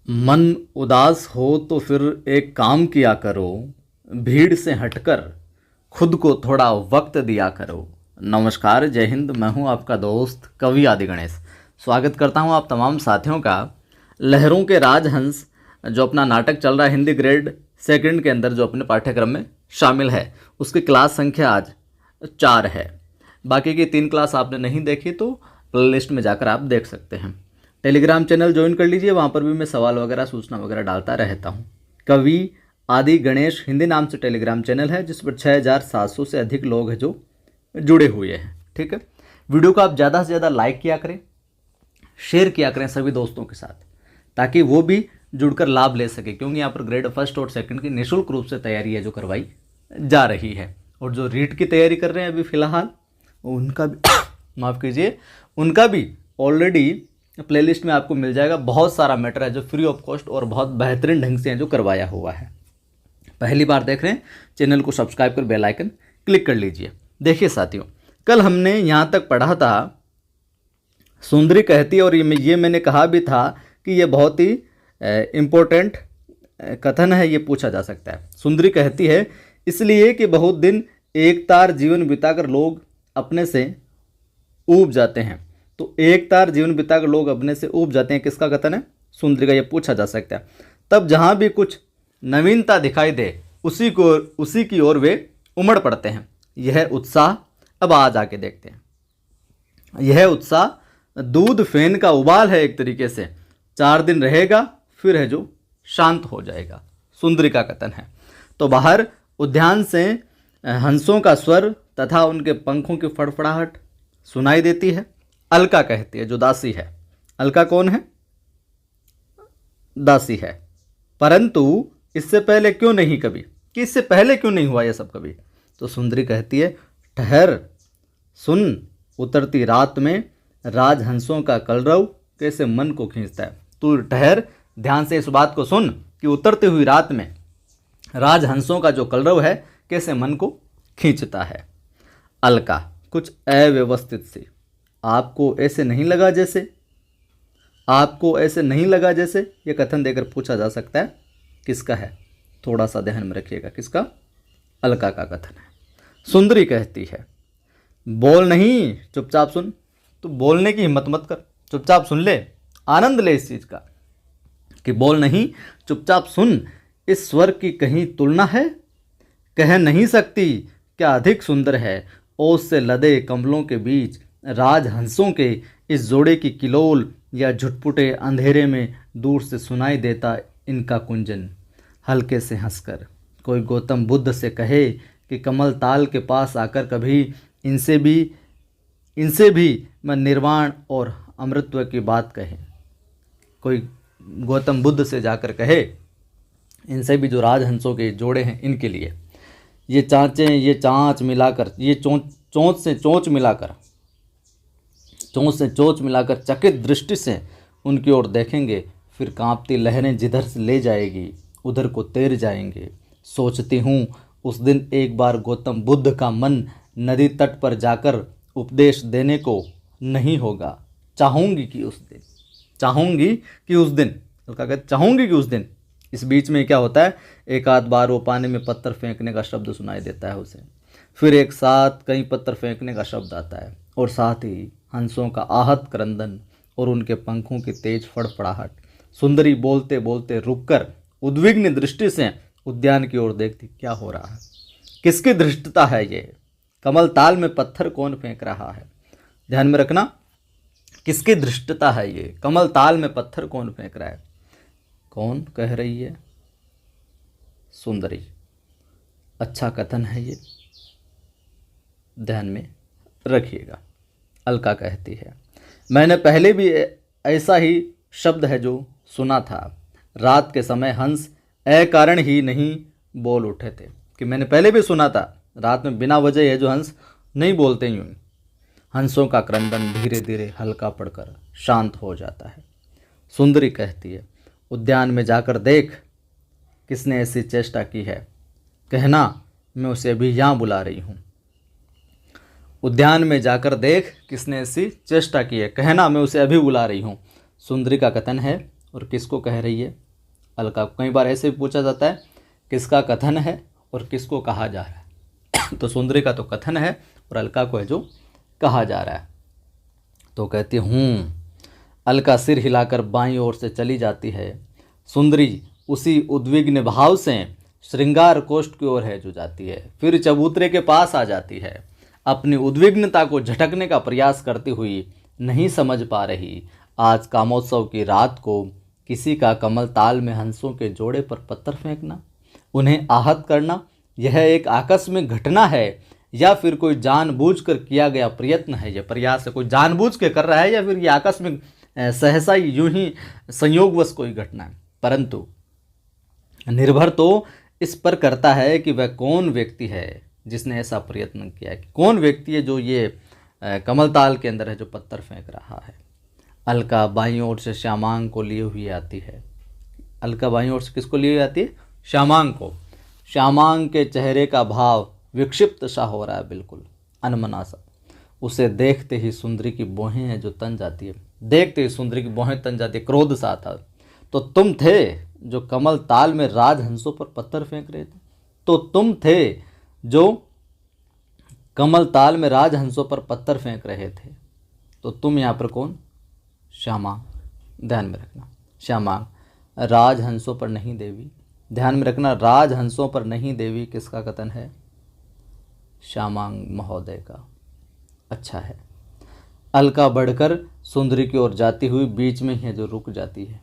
मन उदास हो तो फिर एक काम किया करो, भीड़ से हटकर खुद को थोड़ा वक्त दिया करो। नमस्कार, जय हिंद। मैं हूं आपका दोस्त कवि आदि गणेश। स्वागत करता हूं आप तमाम साथियों का लहरों के राजहंस जो अपना नाटक चल रहा है हिंदी ग्रेड सेकंड के अंदर, जो अपने पाठ्यक्रम में शामिल है। उसकी क्लास संख्या आज 4 है। बाकी की 3 क्लास आपने नहीं देखी तो प्लेलिस्ट में जाकर आप देख सकते हैं। टेलीग्राम चैनल ज्वाइन कर लीजिए, वहाँ पर भी मैं सवाल वगैरह सूचना वगैरह डालता रहता हूँ। कवि आदि गणेश हिंदी नाम से टेलीग्राम चैनल है, जिस पर 6700 से अधिक लोग हैं जो जुड़े हुए हैं। ठीक है, वीडियो को आप ज़्यादा से ज़्यादा लाइक किया करें, शेयर किया करें सभी दोस्तों के साथ, ताकि वो भी जुड़कर लाभ ले सके। क्योंकि यहाँ पर ग्रेड फर्स्ट और सेकंड की निःशुल्क रूप से तैयारी है जो करवाई जा रही है। और जो रीट की तैयारी कर रहे हैं अभी फ़िलहाल, उनका भी माफ़ कीजिए, उनका भी ऑलरेडी प्लेलिस्ट में आपको मिल जाएगा। बहुत सारा मैटर है जो फ्री ऑफ कॉस्ट और बहुत बेहतरीन ढंग से है जो करवाया हुआ है। पहली बार देख रहे हैं, चैनल को सब्सक्राइब कर बेल आइकन क्लिक कर लीजिए। देखिए साथियों, कल हमने यहाँ तक पढ़ा था सुंदरी कहती है, और ये मैंने कहा भी था कि ये बहुत ही इम्पोर्टेंट कथन है, ये पूछा जा सकता है। सुंदरी कहती है इसलिए कि बहुत दिन एक तार जीवन बिताकर लोग अपने से ऊब जाते हैं। तो एक तार जीवन बिताकर लोग अपने से ऊब जाते हैं, किसका कथन है? सुंदरी का। ये पूछा जा सकता है। तब जहाँ भी कुछ नवीनता दिखाई दे उसी की ओर वे उमड़ पड़ते हैं। यह उत्साह, अब आज आके देखते हैं, यह उत्साह दूध फेन का उबाल है एक तरीके से। 4 दिन रहेगा फिर है जो शांत हो जाएगा। सुंदरी का कथन है। तो बाहर उद्यान से हंसों का स्वर तथा उनके पंखों की फड़फड़ाहट सुनाई देती है। अलका कहती है, जो दासी है। अलका कौन है? दासी है। परंतु इससे पहले क्यों नहीं कभी, कि इससे पहले क्यों नहीं हुआ यह सब कभी? तो सुंदरी कहती है ठहर सुन, उतरती रात में राजहंसों का कलरव कैसे मन को खींचता है। तू ठहर, ध्यान से इस बात को सुन कि उतरती हुई रात में राजहंसों का जो कलरव है कैसे मन को खींचता है। अलका कुछ अव्यवस्थित सी, आपको ऐसे नहीं लगा जैसे ये कथन देकर पूछा जा सकता है किसका है? थोड़ा सा ध्यान में रखिएगा, किसका? अलका का कथन है। सुंदरी कहती है बोल नहीं, चुपचाप सुन। तो बोलने की हिम्मत मत कर, चुपचाप सुन ले, आनंद ले इस चीज़ का कि बोल नहीं, चुपचाप सुन। इस स्वर की कहीं तुलना है? कह नहीं सकती क्या अधिक सुंदर है। ओस से लदे कमलों के बीच राजहंसों के इस जोड़े की किलोल, या झुटपुटे अंधेरे में दूर से सुनाई देता इनका कुंजन। हल्के से हंसकर कोई गौतम बुद्ध से कहे कि कमल ताल के पास आकर कभी इनसे भी मैं निर्वाण और अमृतत्व की बात कहे। कोई गौतम बुद्ध से जाकर कहे, इनसे भी जो राजहंसों के जोड़े हैं इनके लिए ये चोंच से चोंच मिलाकर चकित दृष्टि से उनकी ओर देखेंगे, फिर कांपती लहरें जिधर से ले जाएगी उधर को तैर जाएंगे। सोचती हूँ उस दिन एक बार गौतम बुद्ध का मन नदी तट पर जाकर उपदेश देने को नहीं होगा। चाहूँगी कि उस दिन इस बीच में क्या होता है, एक आध बार वो पानी में पत्थर फेंकने का शब्द सुनाई देता है उसे, फिर एक साथ कई पत्थर फेंकने का शब्द आता है, और साथ ही हंसों का आहत क्रंदन और उनके पंखों की तेज फड़फड़ाहट। सुंदरी बोलते बोलते रुककर उद्विग्न दृष्टि से उद्यान की ओर देखती। क्या हो रहा है? किसकी धृष्टता है ये? कमल ताल में पत्थर कौन फेंक रहा है? ध्यान में रखना, किसकी धृष्टता है ये? कमल ताल में पत्थर कौन फेंक रहा है? कौन कह रही है? सुंदरी। अच्छा कथन है ये, ध्यान में रखिएगा। अलका कहती है मैंने पहले भी ऐसा ही शब्द है जो सुना था। रात के समय हंस अकारण ही नहीं बोल उठे थे। कि मैंने पहले भी सुना था, रात में बिना वजह है जो हंस नहीं बोलते यूं। हंसों का क्रंदन धीरे धीरे हल्का पड़कर शांत हो जाता है। सुंदरी कहती है उद्यान में जाकर देख किसने ऐसी चेष्टा की है, कहना मैं उसे अभी यहाँ बुला रही हूँ। उद्यान में जाकर देख किसने ऐसी चेष्टा की है, कहना मैं उसे अभी बुला रही हूँ। सुंदरी का कथन है और किसको कह रही है? अलका को। कई बार ऐसे भी पूछा जाता है किसका कथन है और किसको कहा जा रहा है। तो सुंदरी का तो कथन है और अलका को है जो कहा जा रहा है। तो कहती हूँ। अलका सिर हिलाकर बाईं ओर से चली जाती है। सुंदरी उसी उद्विग्न भाव से श्रृंगार कोष्ठ की ओर है जो जाती है। फिर चबूतरे के पास आ जाती है। अपनी उद्विग्नता को झटकने का प्रयास करती हुई नहीं समझ पा रही आज कामोत्सव की रात को किसी का कमल ताल में हंसों के जोड़े पर पत्थर फेंकना, उन्हें आहत करना, यह एक आकस्मिक घटना है या फिर कोई जानबूझकर किया गया प्रयत्न है। यह प्रयास है, कोई जानबूझ के कर रहा है या फिर यह आकस्मिक सहसा यूं ही संयोगवश कोई घटना है। परंतु निर्भर तो इस पर करता है कि वह कौन व्यक्ति है जिसने ऐसा प्रयत्न किया है, कि कौन व्यक्ति है जो ये कमल ताल के अंदर है जो पत्थर फेंक रहा है। अलका बाईं ओर से श्यामांग को लिए हुई आती है। अलका बाईं ओर से किसको लिए हुई आती है? श्यामांग को। श्यामांग के चेहरे का भाव विक्षिप्त सा हो रहा है, बिल्कुल अनमना सा। उसे देखते ही सुंदरी की भौहें हैं जो तन जाती है। देखते ही सुंदरी की भौहें तन जाती है, क्रोध सा आता है। तो तुम थे जो कमल ताल में राजहंसों पर पत्थर फेंक रहे थे। तो तुम थे जो कमल ताल में राजहंसों पर पत्थर फेंक रहे थे। तो तुम यहाँ पर कौन? श्यामांग। ध्यान में रखना, श्यामांग राजहंसों पर नहीं देवी। ध्यान में रखना, राजहंसों पर नहीं देवी किसका कथन है? श्यामांग महोदय का। अच्छा है। अलका बढ़कर सुंदरी की ओर जाती हुई बीच में ही जो रुक जाती है।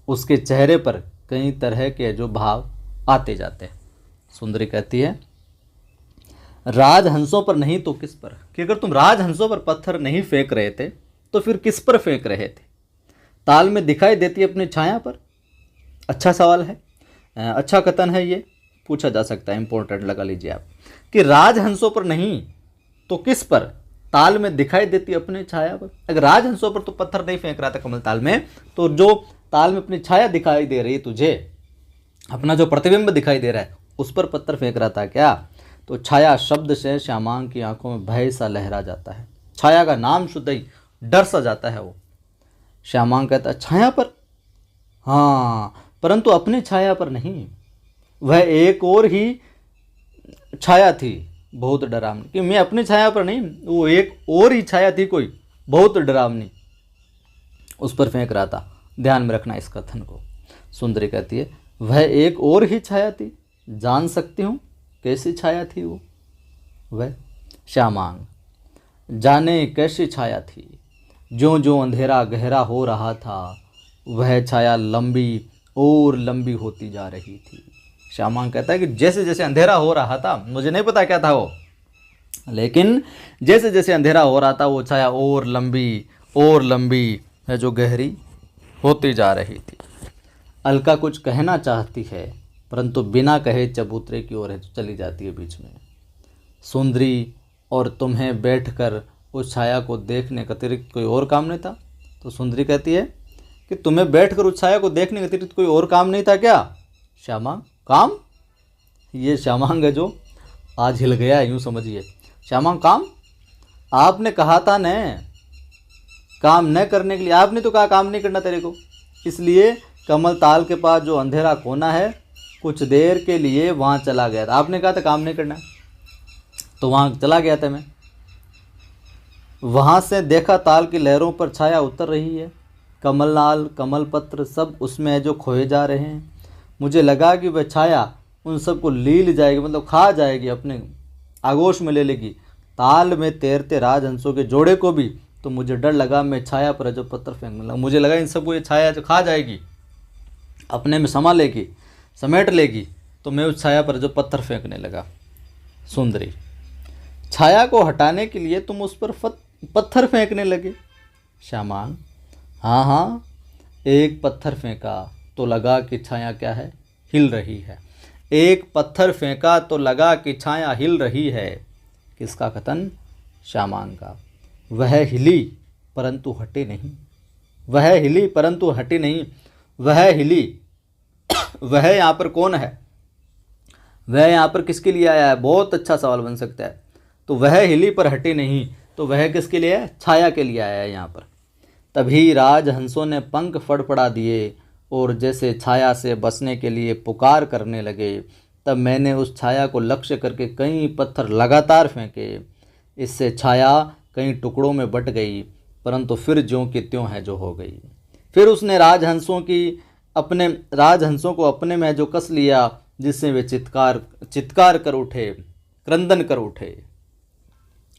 उसके चेहरे पर कई तरह के जो भाव आते जाते हैं। सुंदरी कहती है राजहंसों पर नहीं तो किस पर? कि अगर तुम राजहंसों पर पत्थर नहीं फेंक रहे थे तो फिर किस पर फेंक रहे थे? ताल में दिखाई देती अपनी छाया पर। अच्छा सवाल है, अच्छा कथन है, ये पूछा जा सकता है, इंपॉर्टेंट लगा लीजिए आप। कि राजहंसों पर नहीं तो किस पर? ताल में दिखाई देती अपनी छाया पर। अगर राजहंसों पर तो पत्थर नहीं फेंक रहा था कमल ताल में, तो जो ताल में अपनी छाया दिखाई दे रही है तुझे, अपना जो प्रतिबिंब दिखाई दे रहा है, उस पर पत्थर फेंक रहा था क्या? तो छाया शब्द से श्यामांग की आंखों में भय सा लहरा जाता है। छाया का नाम शुद्ध ही डर सा जाता है वो। श्यामांग कहता है छाया पर? हाँ, परंतु अपनी छाया पर नहीं। वह एक और ही छाया थी बहुत डरावनी। कि मैं अपनी छाया पर नहीं, वो एक और ही छाया थी कोई बहुत डरावनी, उस पर फेंक रहा था। ध्यान में रखना इस कथन को। सुंदरी कहती है वह एक और ही छाया थी, जान सकती हूँ कैसी छाया थी वो? वह श्यामांग जाने कैसी छाया थी। ज्यों ज्यों अंधेरा गहरा हो रहा था वह छाया लंबी और लंबी होती जा रही थी। श्यामांग कहता है कि जैसे जैसे अंधेरा हो रहा था, मुझे नहीं पता क्या था वो, लेकिन जैसे जैसे अंधेरा हो रहा था वो छाया और लंबी है जो गहरी होती जा रही थी। अलका कुछ कहना चाहती है परंतु बिना कहे चबूतरे की ओर है जो चली जाती है बीच में। सुंदरी और तुम्हें बैठकर उस छाया को देखने के अतिरिक्त कोई और काम नहीं था? तो सुंदरी कहती है कि तुम्हें बैठकर उस छाया को देखने के अतिरिक्त कोई और काम नहीं था क्या? श्यामांग काम? ये श्यामांग है जो आज हिल गया है, यूँ समझिए। श्यामांग काम? आपने कहा था न काम न करने के लिए, आपने तो कहा काम नहीं करना तेरे को, इसलिए कमल ताल के पास जो अंधेरा कोना है कुछ देर के लिए वहाँ चला गया था। आपने कहा था काम नहीं करना, तो वहाँ चला गया था मैं। वहाँ से देखा ताल की लहरों पर छाया उतर रही है, कमलनाल कमल पत्र सब उसमें है जो खोए जा रहे हैं। मुझे लगा कि वह छाया उन सबको ली जाएगी, मतलब खा जाएगी, अपने आगोश में ले लेगी। ताल में तैरते राजहंसों के जोड़े को भी तो मुझे डर लगा मैं छाया पर जो पत्थर फेंकने लगा। मुझे लगा इन सबको ये छाया जो खा जाएगी, अपने में समा लेगी, समेट लेगी, तो मैं उस छाया पर जो पत्थर फेंकने लगा। सुंदरी छाया को हटाने के लिए तुम उस पर पत्थर फेंकने लगे? श्यामांग हाँ, एक पत्थर फेंका तो लगा कि छाया क्या है, हिल रही है। एक पत्थर फेंका तो लगा कि छाया हिल रही है। किसका कथन? श्यामांग का। वह हिली परंतु हटी नहीं। वह हिली परंतु हटी नहीं। वह हिली, वह यहाँ पर कौन है? वह यहाँ पर किसके लिए आया है? बहुत अच्छा सवाल बन सकता है। तो वह हिली पर हटी नहीं, तो वह किसके लिए है? छाया के लिए आया है यहाँ पर। तभी राजहंसों ने पंख फड़फड़ा दिए और जैसे छाया से बचने के लिए पुकार करने लगे, तब मैंने उस छाया को लक्ष्य करके कई पत्थर लगातार फेंके। इससे छाया कई टुकड़ों में बट गई, परंतु फिर ज्यों की त्यों है जो हो गई। फिर उसने राजहंसों को अपने में जो कस लिया, जिससे वे चित्कार कर उठे, क्रंदन कर उठे।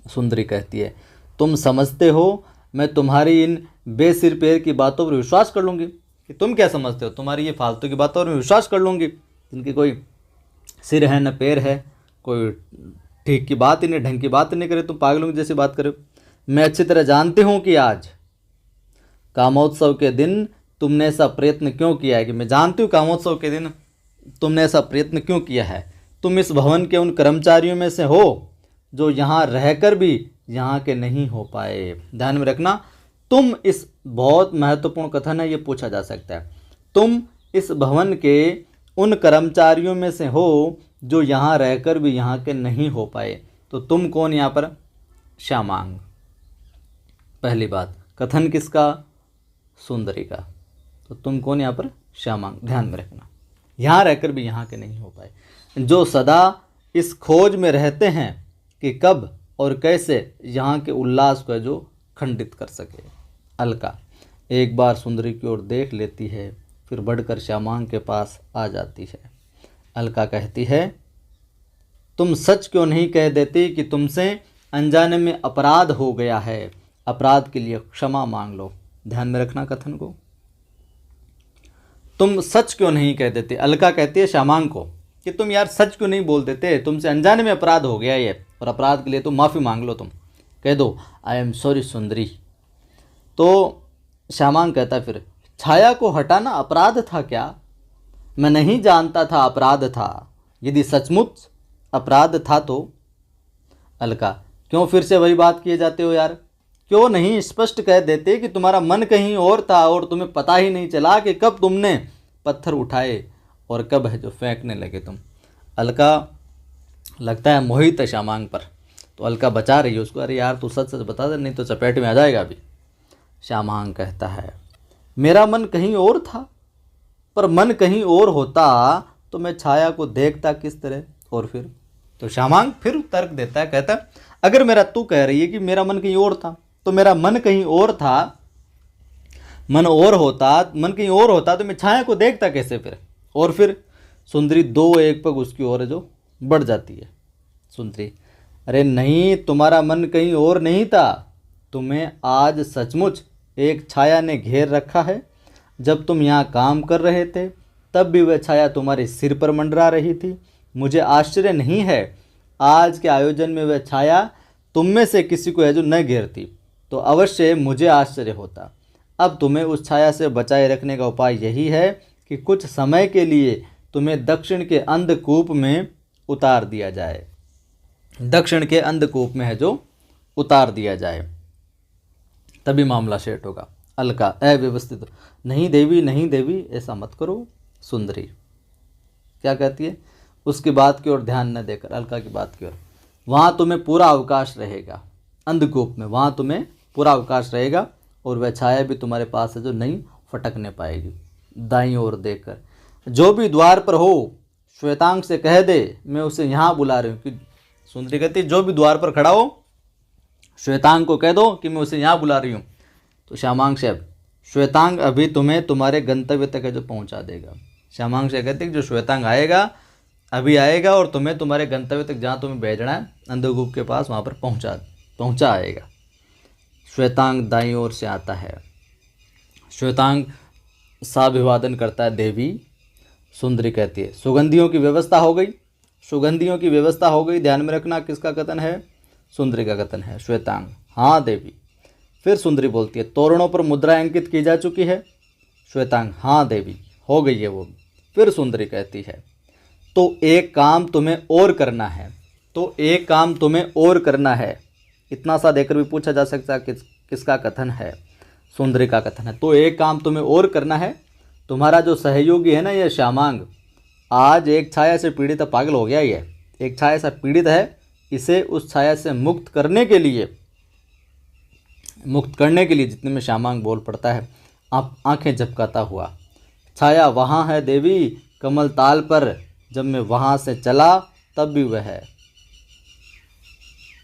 सुंदरी कहती है, तुम समझते हो मैं तुम्हारी इन बेसिर पैर की बातों पर विश्वास कर लूँगी? कि तुम क्या समझते हो, तुम्हारी ये फालतू की बातों पर विश्वास कर लूँगी, जिनकी कोई सिर है न पैर है, कोई ठीक की बात ही नहीं, ढंग की बात ही नहीं करे, तुम पागलों की जैसी बात करे। मैं अच्छी तरह जानती हूँ कि आज कामोत्सव के दिन तुमने ऐसा प्रयत्न क्यों किया है, कि मैं जानती हूँ कामोत्सव के दिन तुमने ऐसा प्रयत्न क्यों किया है। तुम इस भवन के उन कर्मचारियों में से हो जो यहाँ रहकर भी यहाँ के नहीं हो पाए। ध्यान में रखना, तुम इस बहुत महत्वपूर्ण कथन है, ये पूछा जा सकता है। तुम इस भवन के उन कर्मचारियों में से हो जो यहाँ रहकर भी यहाँ के नहीं हो पाए। तो तुम कौन यहाँ पर? श्यामांग। पहली बात, कथन किसका? सुंदरी का। तो तुम कौन यहाँ पर? श्यामांग। ध्यान में रखना, यहाँ रहकर भी यहाँ के नहीं हो पाए, जो सदा इस खोज में रहते हैं कि कब और कैसे यहाँ के उल्लास को जो खंडित कर सके। अलका एक बार सुंदरी की ओर देख लेती है, फिर बढ़कर श्यामांग के पास आ जाती है। अलका कहती है, तुम सच क्यों नहीं कह देती कि तुमसे अनजाने में अपराध हो गया है, अपराध के लिए क्षमा मांग लो। ध्यान में रखना कथन को, तुम सच क्यों नहीं कह देते। अलका कहती है श्यामांग को कि तुम यार सच क्यों नहीं बोल देते, तुमसे अनजाने में अपराध हो गया ये, और अपराध के लिए तुम माफ़ी मांग लो, तुम कह दो आई एम सॉरी सुंदरी। तो श्यामांग कहता फिर, छाया को हटाना अपराध था क्या? मैं नहीं जानता था अपराध था, यदि सचमुच अपराध था तो। अलका, क्यों फिर से वही बात किए जाते हो यार? क्यों नहीं स्पष्ट कह देते कि तुम्हारा मन कहीं और था और तुम्हें पता ही नहीं चला कि कब तुमने पत्थर उठाए और कब है जो फेंकने लगे तुम। अलका लगता है मोहित है श्यामांग पर, तो अलका बचा रही है उसको, अरे यार तू सच सच बता दे, नहीं तो चपेट में आ जाएगा अभी। श्यामांग कहता है, मेरा मन कहीं और था, पर मन कहीं और होता तो मैं छाया को देखता किस तरह। और फिर तो श्यामांग फिर तर्क देता है, कहता है, अगर मेरा तू कह रही है कि मेरा मन कहीं और था, तो मेरा मन कहीं और था, मन कहीं और होता तो मैं छाया को देखता कैसे फिर। और फिर सुंदरी दो एक पग उसकी ओर जो बढ़ जाती है। सुंदरी, अरे नहीं, तुम्हारा मन कहीं और नहीं था, तुम्हें आज सचमुच एक छाया ने घेर रखा है। जब तुम यहाँ काम कर रहे थे तब भी वह छाया तुम्हारे सिर पर मंडरा रही थी। मुझे आश्चर्य नहीं है आज के आयोजन में वह छाया तुम में से किसी को है जो न घेरती, तो अवश्य मुझे आश्चर्य होता। अब तुम्हें उस छाया से बचाए रखने का उपाय यही है कि कुछ समय के लिए तुम्हें दक्षिण के अंधकूप में उतार दिया जाए। दक्षिण के अंधकूप में है जो उतार दिया जाए, तभी मामला सेट होगा। अलका अव्यवस्थित, नहीं देवी नहीं देवी, ऐसा मत करो। सुंदरी क्या कहती है? उसकी बात की ओर ध्यान न देकर अलका की बात की ओर, वहाँ तुम्हें पूरा अवकाश रहेगा, अंधकूप में वहाँ तुम्हें पूरा अवकाश रहेगा, और वह छाया भी तुम्हारे पास है जो नहीं फटकने पाएगी। दाईं ओर देखकर, जो भी द्वार पर हो श्वेतांग से कह दे मैं उसे यहाँ बुला रही हूँ। कि सुंदरी कहती, जो भी द्वार पर खड़ा हो श्वेतांग को कह दो कि मैं उसे यहाँ बुला रही हूँ। तो श्यामांग से, श्वेतांग अभी तुम्हें तुम्हारे गंतव्य तक है जो पहुँचा देगा। श्यामांग से कहते कि जो श्वेतांग आएगा अभी आएगा और तुम्हें तुम्हारे गंतव्य तक जहाँ तुम्हें भेजना है अंधकूप के पास वहाँ पर पहुँचा आएगा। श्वेतांग दाईं ओर से आता है। श्वेतांग साभिवादन करता है, देवी। सुंदरी कहती है, सुगंधियों की व्यवस्था हो गई, सुगंधियों की व्यवस्था हो गई। ध्यान में रखना किसका कथन है? सुंदरी का कथन है। श्वेतांग, हाँ देवी। फिर सुंदरी बोलती है, तोरणों पर मुद्रा अंकित की जा चुकी है। श्वेतांग, हाँ देवी, हो गई है वो। फिर सुंदरी कहती है, तो एक काम तुम्हें और करना है, तो एक काम तुम्हें और करना है। इतना सा देकर भी पूछा जा सकता है किसका कथन है? सुंदरी का कथन है। तो एक काम तुम्हें और करना है, तुम्हारा जो सहयोगी है ना ये श्यामांग, आज एक छाया से पीड़ित, पागल हो गया ये, एक छाया से पीड़ित है, इसे उस छाया से मुक्त करने के लिए जितने में श्यामांग बोल पड़ता है, आप आंखें झपकाता हुआ, छाया वहाँ है देवी कमल ताल पर, जब मैं वहाँ से चला तब भी वह है।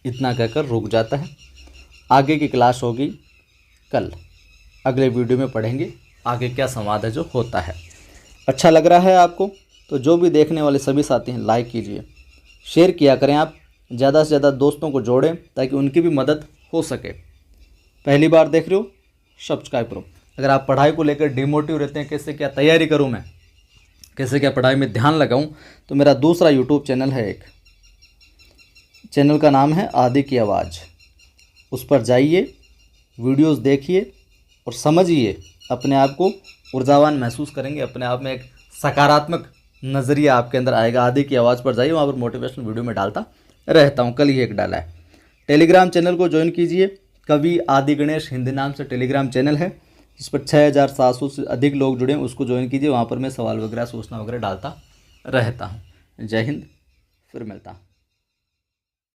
इतना कहकर रुक जाता है। आगे की क्लास होगी कल, अगले वीडियो में पढ़ेंगे आगे क्या संवाद है जो होता है। अच्छा लग रहा है आपको तो जो भी देखने वाले सभी साथी हैं लाइक कीजिए, शेयर किया करें, आप ज़्यादा से ज़्यादा दोस्तों को जोड़ें ताकि उनकी भी मदद हो सके। पहली बार देख रहे हो सब्सक्राइब करो। अगर आप पढ़ाई को लेकर डिमोटिव रहते हैं, कैसे क्या तैयारी करूं मैं, कैसे क्या पढ़ाई में ध्यान लगाऊं, तो मेरा दूसरा यूट्यूब चैनल है, एक चैनल का नाम है आदि की आवाज़। उस पर जाइए, वीडियोस देखिए और समझिए, अपने आप को ऊर्जावान महसूस करेंगे, अपने आप में एक सकारात्मक नज़रिया आपके अंदर आएगा। आदि की आवाज़ पर जाइए, वहाँ पर मोटिवेशनल वीडियो में डालता रहता हूँ, कल ही एक डाला है। टेलीग्राम चैनल को ज्वाइन कीजिए, कवि आदि गणेश हिंदी नाम से टेलीग्राम चैनल है जिस पर 6700 से अधिक लोग जुड़े हैं, उसको ज्वाइन कीजिए। वहाँ पर मैं सवाल वगैरह सूचना वगैरह डालता रहता हूँ। जय हिंद, फिर मिलता हूँ।